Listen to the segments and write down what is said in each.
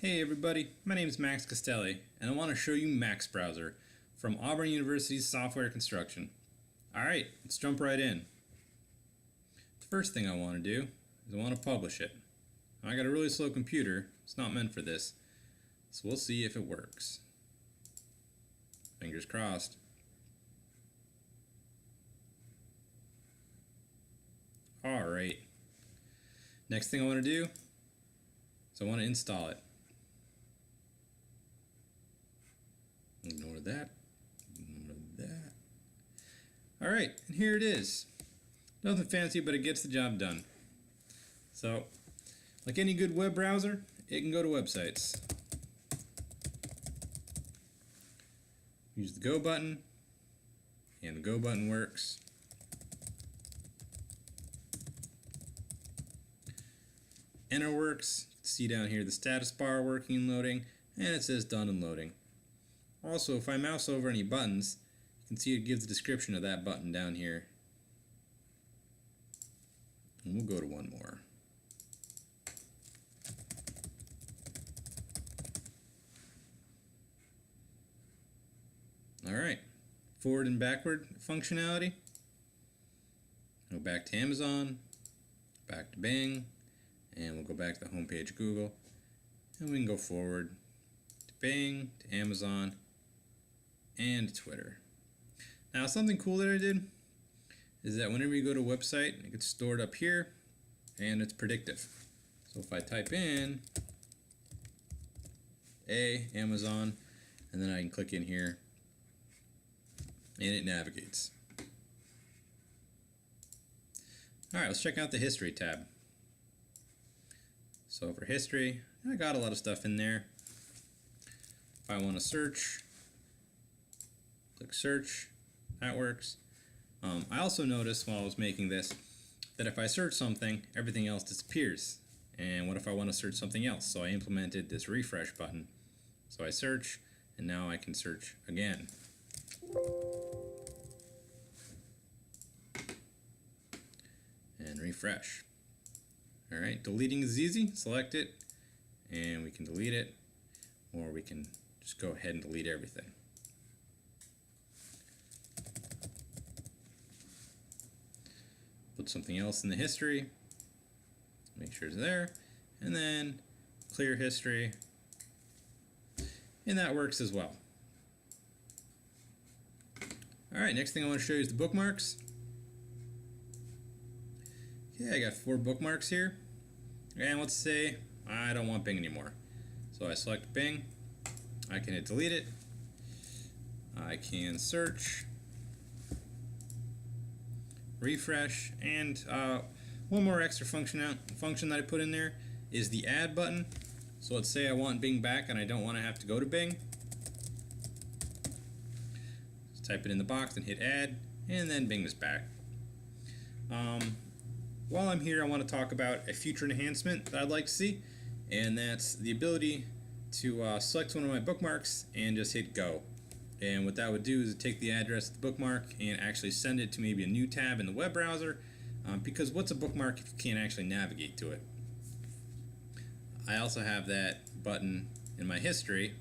Hey everybody, my name is Max Castelli, and I want to show you Max Browser from Auburn University's Software Construction. Alright, let's jump right in. The first thing I want to do is I want to publish it. I got a really slow computer, it's not meant for this, so we'll see if it works. Fingers crossed. Alright, next thing I want to do is I want to install it. Ignore that. Ignore that. Alright, and here it is. Nothing fancy, but it gets the job done. So, like any good web browser, it can go to websites. Use the Go button, and the Go button works. Enter works. You can see down here the status bar working and loading, and it says done and loading. Also, if I mouse over any buttons, you can see it gives a description of that button down here. And we'll go to one more. Alright, forward and backward functionality. Go back to Amazon, back to Bing, and we'll go back to the homepage of Google, and we can go forward to Bing, to Amazon, and Twitter. Now, something cool that I did is that whenever you go to a website, it gets stored up here and it's predictive. So if I type in Amazon, and then I can click in here and it navigates. Alright, let's check out the history tab. So for history, I got a lot of stuff in there. If I want to search, click search, that works. I also noticed while I was making this that if I search something, everything else disappears. And what if I want to search something else? So I implemented this refresh button. So I search, and now I can search again. And refresh. Alright, deleting is easy. Select it, and we can delete it, or we can just go ahead and delete everything. Put something else in the history, make sure it's there, and then clear history, and that works as well. Alright, next thing I want to show you is the bookmarks. Okay, I got 4 bookmarks here, and let's say I don't want Bing anymore. So I select Bing, I can hit delete it, I can search, refresh, and one more extra function that I put in there is the add button. So let's say I want Bing back and I don't want to have to go to Bing. Just type it in the box and hit add, and then Bing is back. While I'm here, I want to talk about a future enhancement that I'd like to see, and that's the ability to select one of my bookmarks and just hit go. And what that would do is take the address of the bookmark and actually send it to maybe a new tab in the web browser, because what's a bookmark if you can't actually navigate to it? I also have that button in my history,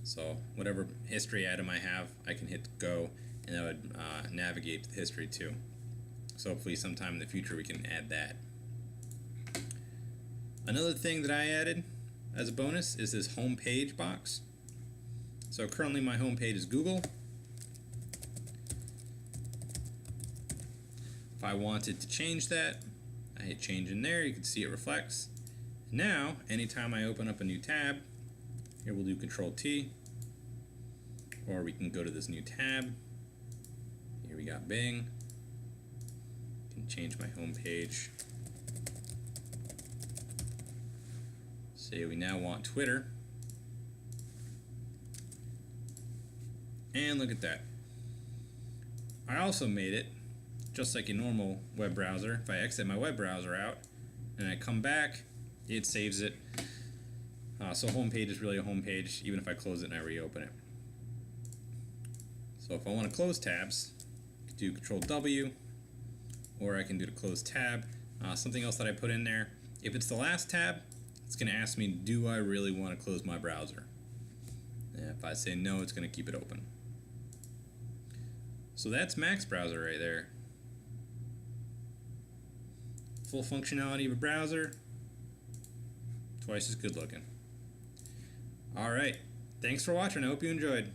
so whatever history item I have, I can hit go, and that would navigate to the history too. So hopefully sometime in the future we can add that. Another thing that I added as a bonus is this home page box. So currently my home page is Google. If I wanted to change that, I hit change in there, you can see it reflects. Now, anytime I open up a new tab, here we'll do Control T, or we can go to this new tab. Here we got Bing. I can change my home page. Say we now want Twitter. And look at that. I also made it just like a normal web browser. If I exit my web browser out and I come back, it saves it. So home page is really a home page even if I close it and I reopen it. So if I want to close tabs, I can do Control W, or I can do to close tab. Something else that I put in there, if it's the last tab, it's going to ask me, do I really want to close my browser? And if I say no, it's going to keep it open. So that's Mac's browser right there. Full functionality of a browser, twice as good looking. Alright, thanks for watching. I hope you enjoyed.